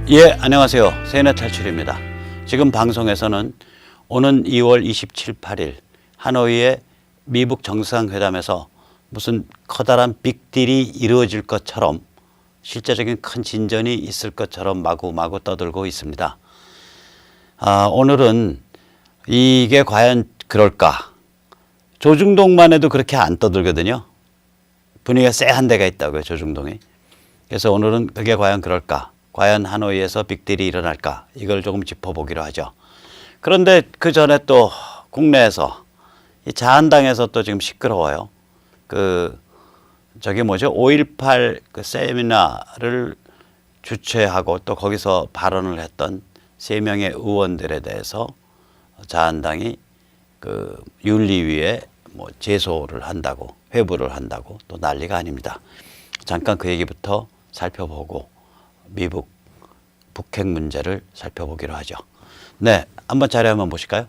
예, 안녕하세요. 세뇌 탈출입니다. 지금 방송에서는 오는 2월 27, 8일 하노이의 미북 정상회담에서 무슨 커다란 빅딜이 이루어질 것처럼 실제적인 큰 진전이 있을 것처럼 마구마구 떠들고 있습니다. 오늘은 이게 과연 그럴까? 조중동만 해도 그렇게 안 떠들거든요. 분위기가 쎄한 데가 있다고요, 조중동이. 그래서 오늘은 그게 과연 그럴까? 과연 하노이에서 빅딜이 일어날까? 이걸 조금 짚어보기로 하죠. 그런데 그 전에 또 국내에서 이 자한당에서 또 지금 시끄러워요. 저게 뭐죠? 5.18 그 세미나를 주최하고 또 거기서 발언을 했던 3명의 의원들에 대해서 자한당이 그 윤리위에 뭐 제소를 한다고, 회부를 한다고 또 난리가 아닙니다. 잠깐 그 얘기부터 살펴보고 미북 북핵 문제를 살펴보기로 하죠. 네, 한번 자료 한번 보실까요?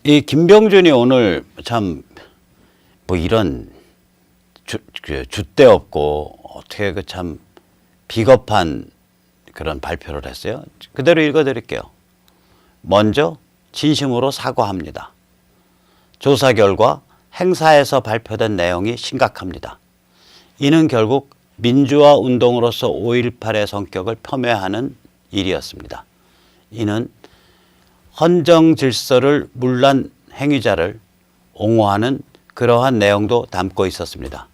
이 김병준이 오늘 참 뭐 이런 줏대 없고 어떻게 그 참 비겁한 그런 발표를 했어요. 그대로 읽어드릴게요. 먼저 진심으로 사과합니다. 조사 결과 행사에서 발표된 내용이 심각합니다. 이는 결국 민주화 운동으로서 5.18의 성격을 폄훼하는 일이었습니다. 이는 헌정 질서를 물란 행위자를 옹호하는 그러한 내용도 담고 있었습니다.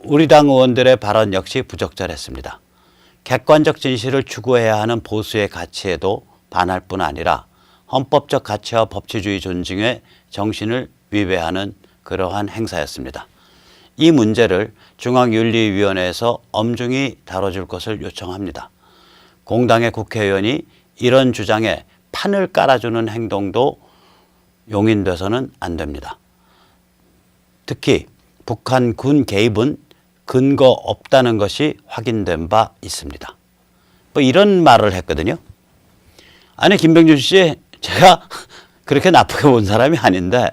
우리 당 의원들의 발언 역시 부적절했습니다. 객관적 진실을 추구해야 하는 보수의 가치에도 반할 뿐 아니라 헌법적 가치와 법치주의 존중의 정신을 위배하는 그러한 행사였습니다. 이 문제를 중앙윤리위원회에서 엄중히 다뤄줄 것을 요청합니다. 공당의 국회의원이 이런 주장에 판을 깔아주는 행동도 용인돼서는 안 됩니다. 특히 북한 군 개입은 근거 없다는 것이 확인된 바 있습니다. 뭐 이런 말을 했거든요. 아니 김병준 씨, 제가 그렇게 나쁘게 본 사람이 아닌데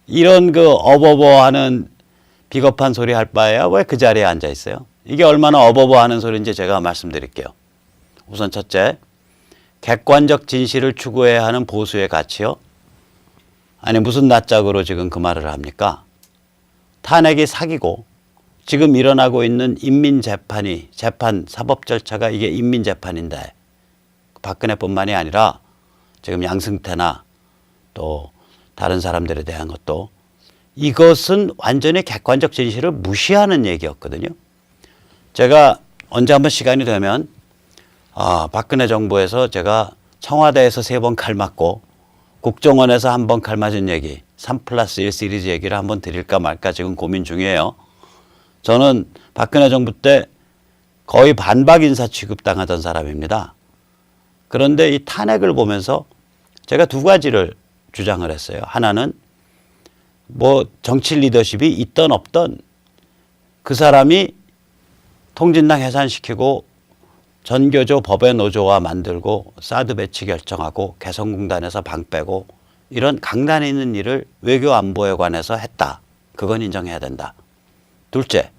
이런 그 어버버하는 비겁한 소리 할 바에야 왜 그 자리에 앉아 있어요? 이게 얼마나 어버버하는 소리인지 제가 말씀드릴게요. 우선 첫째, 객관적 진실을 추구해야 하는 보수의 가치요. 아니 무슨 낯짝으로 지금 그 말을 합니까? 탄핵이 사기고 지금 일어나고 있는 인민재판이 재판 사법 절차가 이게 인민재판인데 박근혜뿐만이 아니라 지금 양승태나 또 다른 사람들에 대한 것도 이것은 완전히 객관적 진실을 무시하는 얘기였거든요. 제가 언제 한번 시간이 되면 박근혜 정부에서 제가 청와대에서 3번 칼 맞고 국정원에서 한 번 칼 맞은 얘기 3+1 시리즈 얘기를 한번 드릴까 말까 지금 고민 중이에요. 저는 박근혜 정부 때 거의 반박 인사 취급당하던 사람입니다. 그런데 이 탄핵을 보면서 제가 2가지를 주장을 했어요. 하나는 뭐 정치 리더십이 있던 없던 그 사람이 통진당 해산시키고 전교조 법의 노조와 만들고 사드 배치 결정하고 개성공단에서 방 빼고 이런 강단 있는 일을 외교 안보에 관해서 했다. 그건 인정해야 된다. 둘째,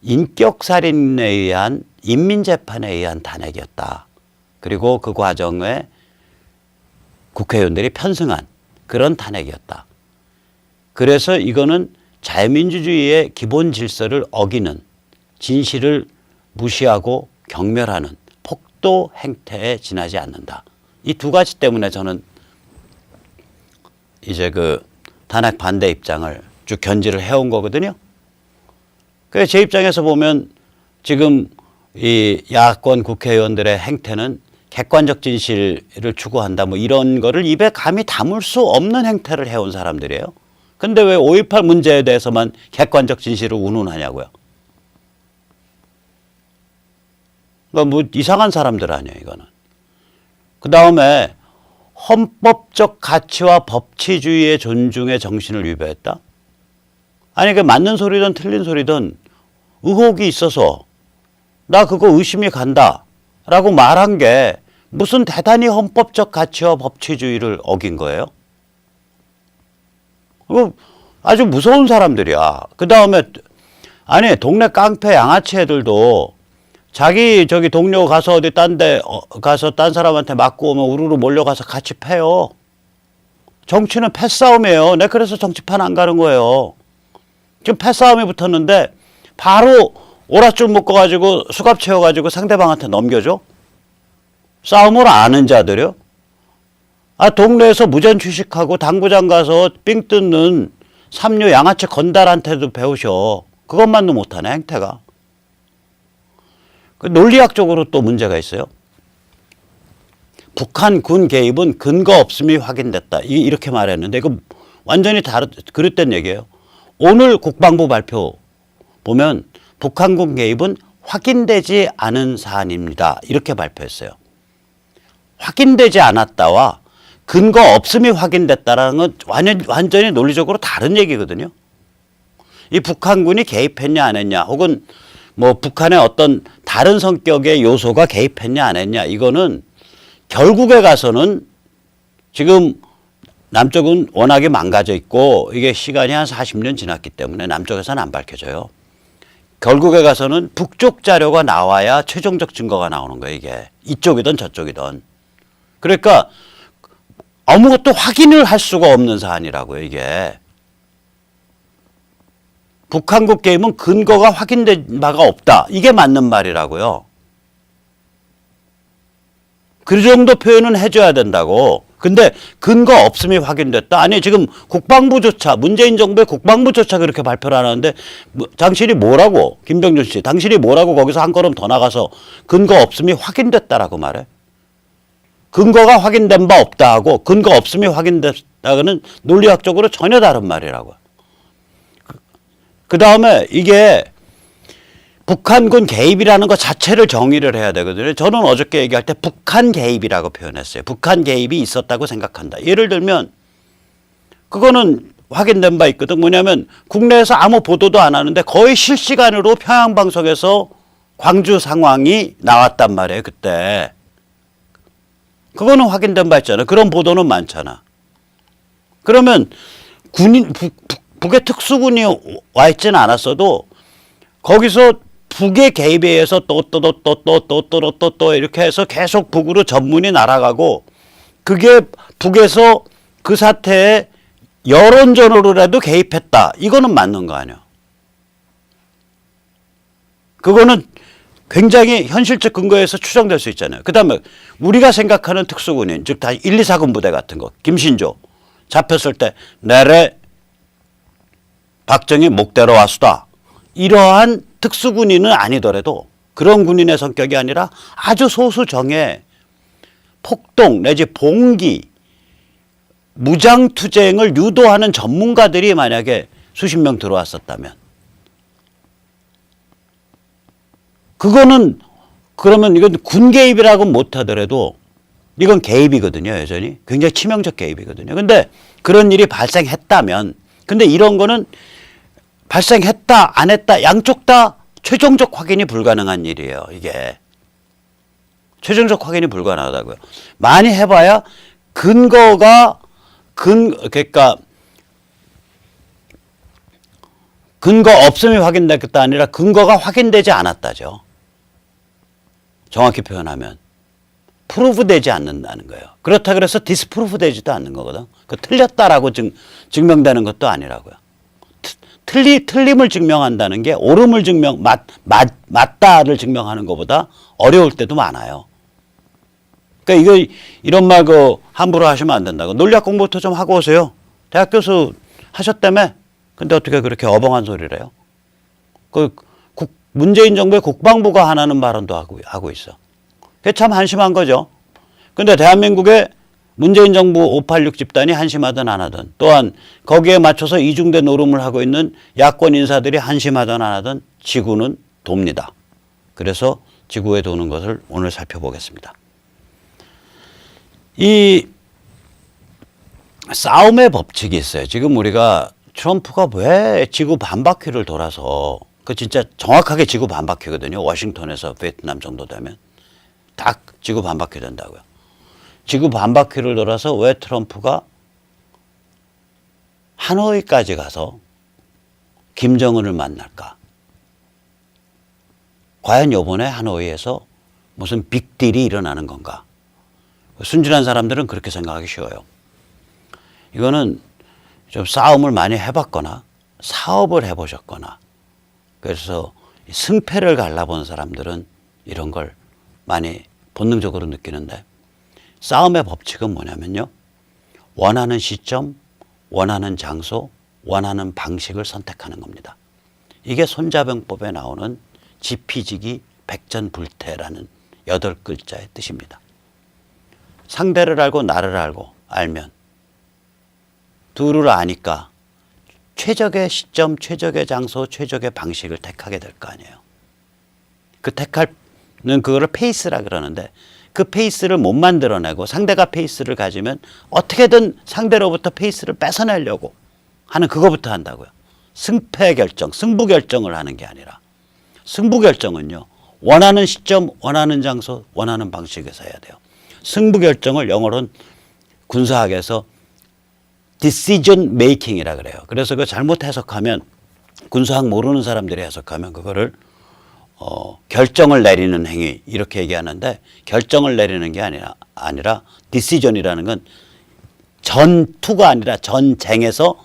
인격살인에 의한 인민재판에 의한 탄핵이었다. 그리고 그 과정에 국회의원들이 편승한 그런 탄핵이었다. 그래서 이거는 자유민주주의의 기본 질서를 어기는 진실을 무시하고 경멸하는 폭도 행태에 지나지 않는다. 이 2가지 때문에 저는 이제 그 탄핵 반대 입장을 쭉 견지를 해온 거거든요. 그래서 제 입장에서 보면 지금 이 야권 국회의원들의 행태는 객관적 진실을 추구한다 뭐 이런 거를 입에 감히 담을 수 없는 행태를 해온 사람들이에요. 근데 왜 5.18 문제에 대해서만 객관적 진실을 운운하냐고요. 그러니까 뭐 이상한 사람들 아니에요, 이거는. 그 다음에 헌법적 가치와 법치주의의 존중의 정신을 위배했다? 아니, 그 맞는 소리든 틀린 소리든 의혹이 있어서 나 그거 의심이 간다 라고 말한 게 무슨 대단히 헌법적 가치와 법치주의를 어긴 거예요? 아주 무서운 사람들이야. 그 다음에 아니, 동네 깡패 양아치 애들도 자기 저기 동료 가서 어디 딴 데 가서 딴 사람한테 맞고 오면 우르르 몰려가서 같이 패요. 정치는 패싸움이에요. 내가 그래서 정치판 안 가는 거예요. 지금 패싸움이 붙었는데 바로 오랏줄 묶어가지고 수갑 채워가지고 상대방한테 넘겨줘? 싸움을 아는 자들이요? 아, 동네에서 무전 취식하고 당구장 가서 삥 뜯는 삼류 양아치 건달한테도 배우셔. 그것만도 못하네, 행태가. 그 논리학적으로 또 문제가 있어요. 북한 군 개입은 근거 없음이 확인됐다. 이렇게 말했는데 이거 완전히 그릇된 얘기예요. 오늘 국방부 발표 보면 북한 군 개입은 확인되지 않은 사안입니다. 이렇게 발표했어요. 확인되지 않았다와 근거 없음이 확인됐다라는 건 완전히 논리적으로 다른 얘기거든요. 이 북한군이 개입했냐 안 했냐 혹은 뭐 북한의 어떤 다른 성격의 요소가 개입했냐 안 했냐 이거는 결국에 가서는 지금 남쪽은 워낙에 망가져 있고 이게 시간이 한 40년 지났기 때문에 남쪽에서는 안 밝혀져요. 결국에 가서는 북쪽 자료가 나와야 최종적 증거가 나오는 거예요. 이게 이쪽이든 저쪽이든. 그러니까 아무것도 확인을 할 수가 없는 사안이라고요. 이게. 북한군 개입은 근거가 확인된 바가 없다. 이게 맞는 말이라고요. 그 정도 표현은 해줘야 된다고. 근데 근거 없음이 확인됐다. 아니 지금 국방부조차 문재인 정부의 국방부조차 그렇게 발표를 안 하는데 당신이 뭐라고 김병준 씨 당신이 뭐라고 거기서 한 걸음 더 나가서 근거 없음이 확인됐다라고 말해. 근거가 확인된 바 없다 하고 근거 없음이 확인됐다고는 논리학적으로 전혀 다른 말이라고. 그 다음에 이게 북한군 개입이라는 것 자체를 정의를 해야 되거든요. 저는 어저께 얘기할 때 북한 개입이라고 표현했어요. 북한 개입이 있었다고 생각한다. 예를 들면 그거는 확인된 바 있거든. 뭐냐면 국내에서 아무 보도도 안 하는데 거의 실시간으로 평양방송에서 광주 상황이 나왔단 말이에요. 그때. 그거는 확인된 바 있잖아요. 그런 보도는 많잖아. 그러면 북의 특수군이 와 있지는 않았어도 거기서 북의 개입에 의해서 또 이렇게 해서 계속 북으로 전문이 날아가고 그게 북에서 그 사태에 여론전으로라도 개입했다. 이거는 맞는 거 아니야. 그거는 굉장히 현실적 근거에서 추정될 수 있잖아요. 그 다음에 우리가 생각하는 특수군인, 즉 다 1, 2, 4군 부대 같은 거, 김신조 잡혔을 때 내래 박정희 목대로 왔수다. 이러한 특수군인은 아니더라도 그런 군인의 성격이 아니라 아주 소수 정예, 폭동 내지 봉기, 무장투쟁을 유도하는 전문가들이 만약에 수십 명 들어왔었다면 그거는 그러면 이건 군 개입이라고는 못하더라도 이건 개입이거든요. 여전히 굉장히 치명적 개입이거든요. 근데 그런 일이 발생했다면 근데 이런 거는 발생했다 안 했다 양쪽 다 최종적 확인이 불가능한 일이에요. 이게 최종적 확인이 불가능하다고요. 많이 해봐야 그러니까 근거 없음이 확인됐다 아니라 근거가 확인되지 않았다죠. 정확히 표현하면 프루브되지 않는다는 거예요. 그렇다 그래서 디스프루브되지도 않는 거거든. 그 틀렸다라고 증명되는 것도 아니라고요. 틀림을 증명한다는 게 옳음을 맞다를 증명하는 것보다 어려울 때도 많아요. 그러니까 이런 말 함부로 하시면 안 된다고. 논리학 공부부터 좀 하고 오세요. 대학 교수 하셨다며? 근데 어떻게 그렇게 어벙한 소리를 해요? 문재인 정부의 국방부가 하나는 발언도 하고 있어. 그게 참 한심한 거죠. 근데 대한민국의 문재인 정부 586 집단이 한심하든 안 하든 또한 거기에 맞춰서 이중대 노름을 하고 있는 야권 인사들이 한심하든 안 하든 지구는 돕니다. 그래서 지구에 도는 것을 오늘 살펴보겠습니다. 이 싸움의 법칙이 있어요. 지금 우리가 트럼프가 왜 지구 반바퀴를 돌아서 그 진짜 정확하게 지구 반바퀴거든요. 워싱턴에서 베트남 정도 되면 딱 지구 반바퀴 된다고요. 지구 반바퀴를 돌아서 왜 트럼프가 하노이까지 가서 김정은을 만날까? 과연 요번에 하노이에서 무슨 빅딜이 일어나는 건가? 순진한 사람들은 그렇게 생각하기 쉬워요. 이거는 좀 싸움을 많이 해봤거나 사업을 해보셨거나 그래서 승패를 갈라본 사람들은 이런 걸 많이 본능적으로 느끼는데 싸움의 법칙은 뭐냐면요. 원하는 시점, 원하는 장소, 원하는 방식을 선택하는 겁니다. 이게 손자병법에 나오는 지피지기 백전불태라는 8글자의 뜻입니다. 상대를 알고 나를 알면 둘을 아니까 최적의 시점, 최적의 장소, 최적의 방식을 택하게 될 거 아니에요. 그 택하는 그거를 페이스라 그러는데 그 페이스를 못 만들어내고 상대가 페이스를 가지면 어떻게든 상대로부터 페이스를 뺏어내려고 하는 그거부터 한다고요. 승패 결정, 승부 결정을 하는 게 아니라 승부 결정은요. 원하는 시점, 원하는 장소, 원하는 방식에서 해야 돼요. 승부 결정을 영어로는 군사학에서 decision making이라 그래요. 그래서 그 잘못 해석하면 군사학 모르는 사람들이 해석하면 그거를 결정을 내리는 행위 이렇게 얘기하는데 결정을 내리는 게 아니라 decision이라는 건 전투가 아니라 전쟁에서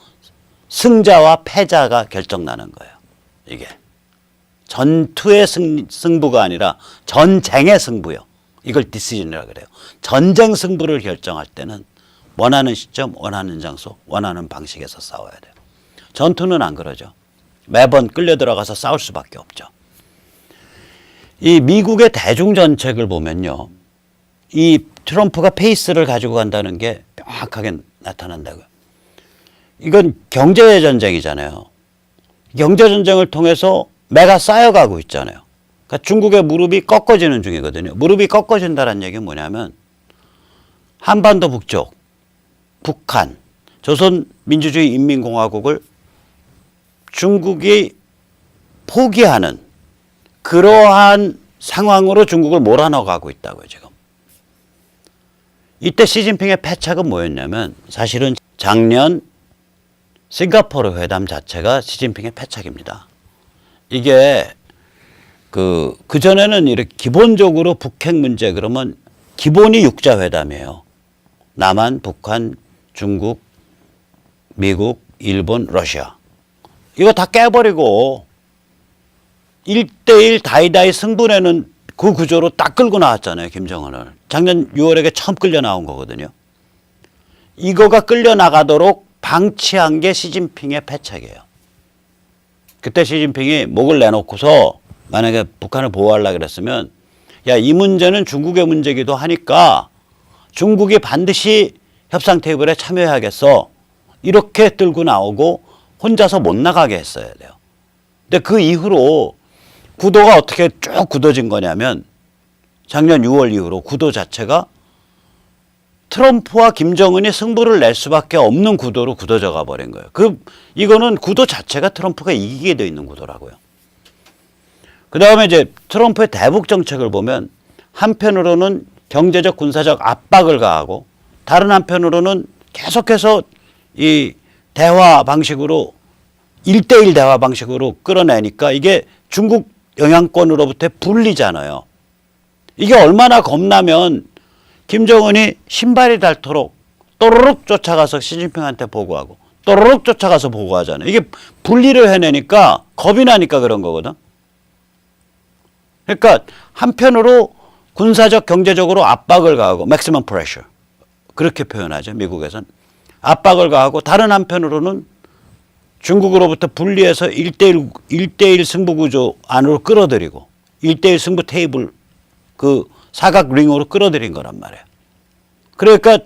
승자와 패자가 결정나는 거예요. 이게 전투의 승부가 아니라 전쟁의 승부요. 이걸 decision이라고 그래요. 전쟁 승부를 결정할 때는 원하는 시점, 원하는 장소, 원하는 방식에서 싸워야 돼요. 전투는 안 그러죠. 매번 끌려 들어가서 싸울 수밖에 없죠. 이 미국의 대중정책을 보면요. 이 트럼프가 페이스를 가지고 간다는 게 명확하게 나타난다고요. 이건 경제전쟁이잖아요. 경제전쟁을 통해서 매가 쌓여가고 있잖아요. 그러니까 중국의 무릎이 꺾어지는 중이거든요. 무릎이 꺾어진다는 얘기는 뭐냐면 한반도 북쪽, 북한, 조선민주주의인민공화국을 중국이 포기하는 그러한 상황으로 중국을 몰아넣어가고 있다고요, 지금. 이때 시진핑의 패착은 뭐였냐면 사실은 작년 싱가포르 회담 자체가 시진핑의 패착입니다. 이게 그전에는 이렇게 기본적으로 북핵 문제 그러면 기본이 육자회담이에요. 남한, 북한, 중국, 미국, 일본, 러시아. 이거 다 깨버리고 1대1 다이다이 승부내는 그 구조로 딱 끌고 나왔잖아요. 김정은을. 작년 6월에 처음 끌려 나온 거거든요. 이거가 끌려 나가도록 방치한 게 시진핑의 패착이에요. 그때 시진핑이 목을 내놓고서 만약에 북한을 보호하려고 그랬으면 야, 이 문제는 중국의 문제기도 하니까 중국이 반드시 협상 테이블에 참여해야겠어. 이렇게 들고 나오고 혼자서 못 나가게 했어야 돼요. 근데 그 이후로 구도가 어떻게 쭉 굳어진 거냐면 작년 6월 이후로 구도 자체가 트럼프와 김정은이 승부를 낼 수밖에 없는 구도로 굳어져 가버린 거예요. 이거는 구도 자체가 트럼프가 이기게 돼 있는 구도라고요. 그 다음에 이제 트럼프의 대북 정책을 보면 한편으로는 경제적 군사적 압박을 가하고 다른 한편으로는 계속해서 이 대화 방식으로 1대1 대화 방식으로 끌어내니까 이게 중국 영향권으로부터 불리잖아요. 이게 얼마나 겁나면 김정은이 신발이 닳도록 또르륵 쫓아가서 시진핑한테 보고하고 또르륵 쫓아가서 보고하잖아요. 이게 분리를 해내니까 겁이 나니까 그런 거거든. 그러니까 한편으로 군사적 경제적으로 압박을 가하고 maximum pressure 그렇게 표현하죠. 미국에서는. 압박을 가하고 다른 한편으로는 중국으로부터 분리해서 1대1 승부 구조 안으로 끌어들이고 1대1 승부 테이블 그 사각 링으로 끌어들인 거란 말이에요. 그러니까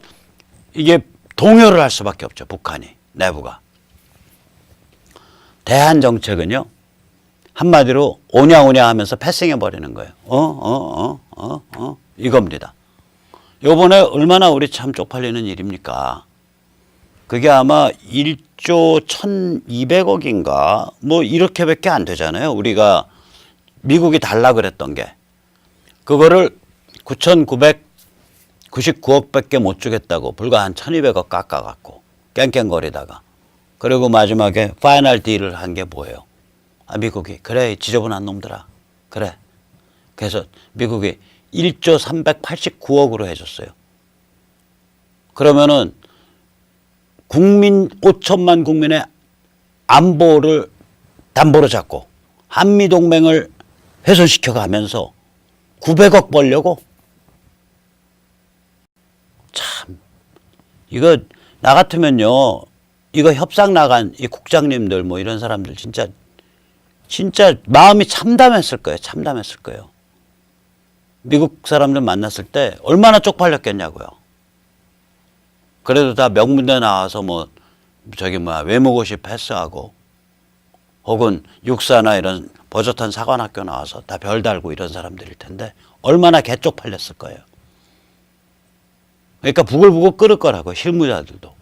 이게 동요를 할 수밖에 없죠. 북한이 내부가. 대한 정책은요. 한마디로 오냐오냐 하면서 패싱해버리는 거예요. 이겁니다. 요번에 얼마나 우리 참 쪽팔리는 일입니까? 그게 아마 1조 1200억인가 뭐 이렇게밖에 안 되잖아요. 우리가 미국이 달라 그랬던 게. 그거를 9,999억밖에 못 주겠다고 불과 한 1,200억 깎아갖고 깽깽거리다가 그리고 마지막에 파이널 딜을 한 게 뭐예요? 미국이 그래 지저분한 놈들아 그래 그래서 미국이 1조 389억으로 해줬어요. 그러면은 국민 5천만 국민의 안보를 담보로 잡고 한미동맹을 훼손시켜 가면서 900억 벌려고? 참, 이거 나 같으면요, 이거 협상 나간 이 국장님들 뭐 이런 사람들 진짜 마음이 참담했을 거예요. 참담했을 거예요. 미국 사람들 만났을 때 얼마나 쪽팔렸겠냐고요. 그래도 다 명문대 나와서 뭐 외무고시 패스하고 혹은 육사나 이런 버젓한 사관학교 나와서 다 별 달고 이런 사람들일 텐데 얼마나 개쪽팔렸을 거예요. 그러니까 부글부글 끓을 거라고, 실무자들도.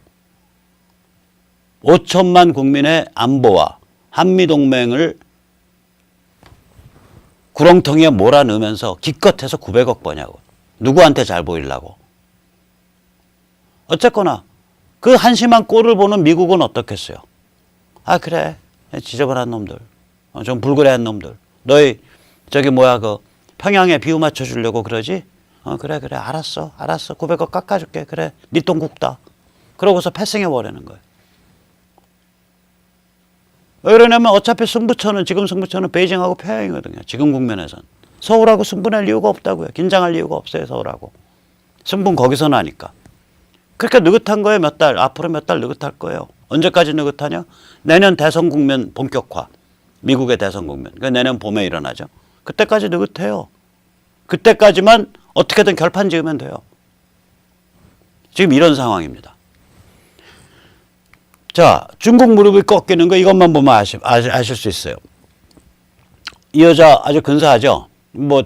5천만 국민의 안보와 한미동맹을 구렁텅이에 몰아넣으면서 기껏해서 900억 버냐고. 누구한테 잘 보이려고. 어쨌거나 그 한심한 꼴을 보는 미국은 어떻겠어요. 아, 그래, 지저분한 놈들, 좀 불그레한 놈들, 너희 그 평양에 비유 맞춰주려고 그러지? 그래 알았어 900억 깎아줄게. 그래, 네 돈 굽다. 그러고서 패싱해버리는 거예요. 왜 그러냐면 어차피 지금 승부처는 베이징하고 평양이거든요. 지금 국면에선. 서울하고 승부낼 이유가 없다고요. 긴장할 이유가 없어요. 서울하고. 승부는 거기서 나니까. 그러니까 느긋한 거예요. 앞으로 몇 달 느긋할 거예요. 언제까지 느긋하냐? 내년 대선 국면 본격화. 미국의 대선 국면. 그러니까 내년 봄에 일어나죠. 그때까지 느긋해요. 그때까지만 어떻게든 결판 지으면 돼요. 지금 이런 상황입니다. 자, 중국 무릎이 꺾이는 거 이것만 보면 아실 수 있어요. 이 여자 아주 근사하죠? 뭐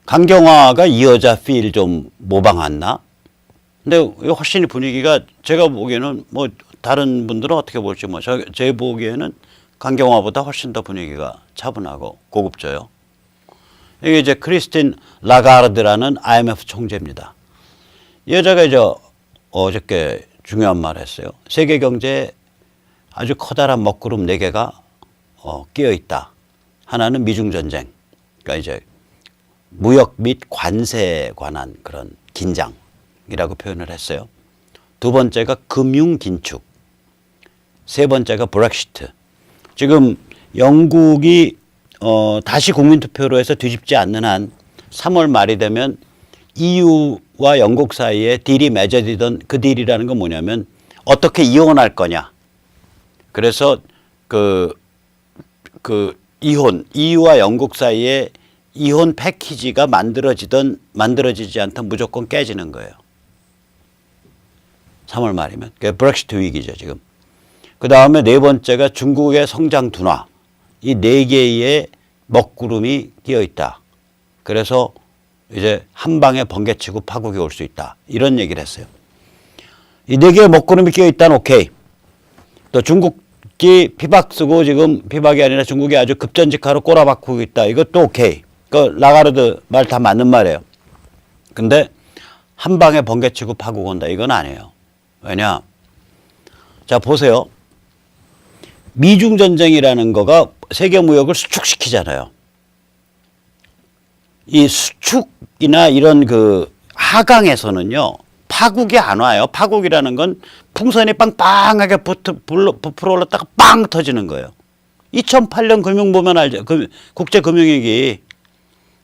강경화가 이 여자 필 좀 모방했나? 근데 훨씬 분위기가 제가 보기에는 뭐 다른 분들은 어떻게 볼지 뭐 제 보기에는 강경화보다 훨씬 더 분위기가 차분하고 고급져요. 이게 이제 크리스틴 라가르드라는 IMF 총재입니다. 이 여자가 이제 어저께 중요한 말을 했어요. 세계 경제에 아주 커다란 먹구름 4개가 끼어 있다. 하나는 미중 전쟁. 그러니까 이제 무역 및 관세에 관한 그런 긴장이라고 표현을 했어요. 두 번째가 금융 긴축. 세 번째가 브렉시트. 지금 영국이 다시 국민투표로 해서 뒤집지 않는 한 3월 말이 되면 EU와 영국 사이에 딜이 맺어지던 그 딜이라는 건 뭐냐면 어떻게 이혼할 거냐. 그래서 EU와 영국 사이에 이혼 패키지가 만들어지지 않던 무조건 깨지는 거예요. 3월 말이면. 그게 브렉시트 위기죠, 지금. 그 다음에 네 번째가 중국의 성장 둔화. 이 4개의 먹구름이 끼어 있다. 그래서 이제 한 방에 번개치고 파국이 올 수 있다. 이런 얘기를 했어요. 이 4개의 먹구름이 끼어 있다는 오케이. 또 중국이 피박 쓰고 지금 피박이 아니라 중국이 아주 급전직하로 꼬라박고 있다. 이것도 오케이. 그 라가르드 말 다 맞는 말이에요. 근데 한 방에 번개치고 파국 온다. 이건 아니에요. 왜냐? 자, 보세요. 미중 전쟁이라는 거가 세계 무역을 수축시키잖아요. 이 수축이나 이런 하강에서는요, 파국이 안 와요. 파국이라는 건 풍선이 빵빵하게 부풀어 올랐다가 빵 터지는 거예요. 2008년 금융 보면 알죠. 국제금융위기.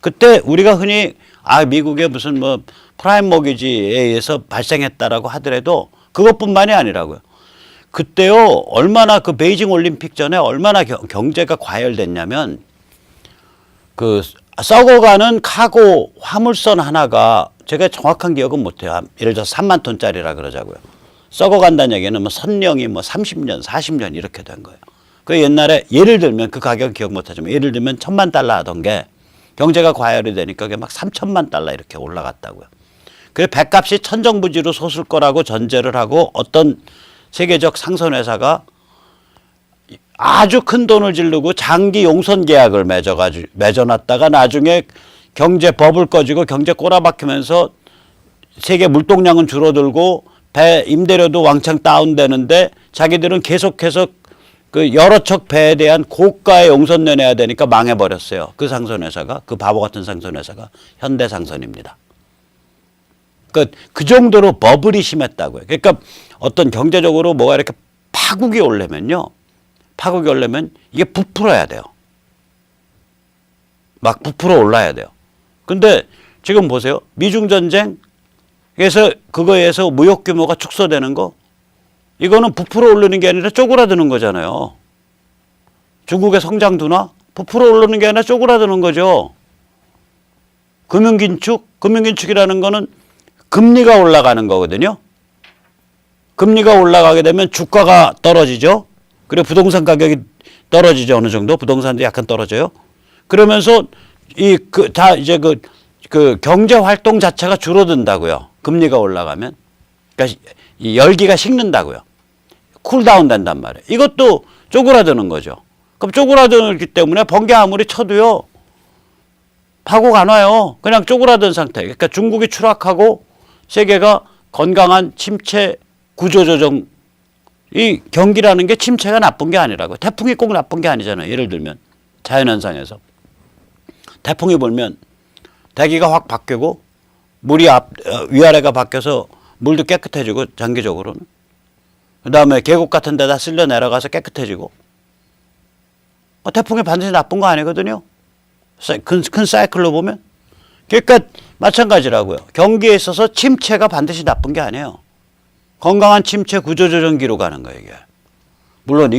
그때 우리가 흔히 미국의 무슨 프라임 모기지에 의해서 발생했다라고 하더라도 그것뿐만이 아니라고요. 그때요, 얼마나 베이징 올림픽 전에 얼마나 경제가 과열됐냐면 썩어가는 카고 화물선 하나가 제가 정확한 기억은 못해요. 예를 들어서 3만 톤짜리라 그러자고요. 썩어간다는 얘기는 선령이 30년, 40년 이렇게 된 거예요. 그 옛날에 예를 들면 그 가격 기억 못하지만 예를 들면 1,000만 달러 하던 게 경제가 과열이 되니까 그게 막 3,000만 달러 이렇게 올라갔다고요. 그래서 배값이 천정부지로 솟을 거라고 전제를 하고 어떤 세계적 상선회사가 아주 큰 돈을 지르고 장기 용선 계약을 맺어놨다가 나중에 경제 버블 꺼지고 경제 꼬라박히면서 세계 물동량은 줄어들고 배 임대료도 왕창 다운되는데 자기들은 계속해서 그 여러 척 배에 대한 고가의 용선료 내야 되니까 망해버렸어요. 그 상선회사가, 그 바보 같은 상선회사가 현대상선입니다. 그 정도로 버블이 심했다고요. 그러니까 어떤 경제적으로 뭐가 이렇게 파국이 오려면요. 파국이 오려면 이게 부풀어야 돼요. 막 부풀어 올라야 돼요. 근데 지금 보세요. 미중전쟁에서 그거에 의해서 무역 규모가 축소되는 거, 이거는 부풀어 오르는 게 아니라 쪼그라드는 거잖아요. 중국의 성장 둔화? 부풀어 오르는 게 아니라 쪼그라드는 거죠. 금융긴축이라는 거는 금리가 올라가는 거거든요. 금리가 올라가게 되면 주가가 떨어지죠. 그리고 부동산 가격이 떨어지죠. 어느 정도. 부동산도 약간 떨어져요. 그러면서 그 경제 활동 자체가 줄어든다고요. 금리가 올라가면. 그러니까 이 열기가 식는다고요. 쿨다운 된단 말이에요. 이것도 쪼그라드는 거죠. 그럼 쪼그라들기 때문에 번개 아무리 쳐도요. 파국 안 와요. 그냥 쪼그라든 상태. 그러니까 중국이 추락하고 세계가 건강한 침체 구조조정. 이 경기라는 게 침체가 나쁜 게 아니라고. 태풍이 꼭 나쁜 게 아니잖아요. 예를 들면 자연현상에서. 태풍이 불면 대기가 확 바뀌고 물이 위아래가 바뀌어서 물도 깨끗해지고 장기적으로는. 그다음에 계곡 같은 데다 쓸려 내려가서 깨끗해지고. 태풍이 반드시 나쁜 거 아니거든요. 큰 사이클로 보면. 그러니까 마찬가지라고요. 경기에 있어서 침체가 반드시 나쁜 게 아니에요. 건강한 침체 구조조정기로 가는 거예요, 이게. 물론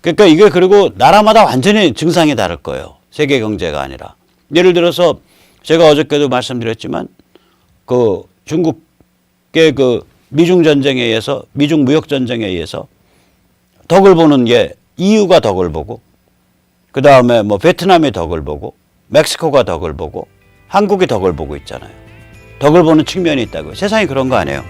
그러니까 이게 그리고 나라마다 완전히 증상이 다를 거예요. 세계 경제가 아니라. 예를 들어서 제가 어저께도 말씀드렸지만 그 중국의 그 미중 전쟁에 의해서, 미중 무역 전쟁에 의해서 덕을 보는 게 EU가 덕을 보고, 그 다음에 뭐 베트남이 덕을 보고, 멕시코가 덕을 보고, 한국이 덕을 보고 있잖아요. 덕을 보는 측면이 있다고요. 세상이 그런 거 아니에요.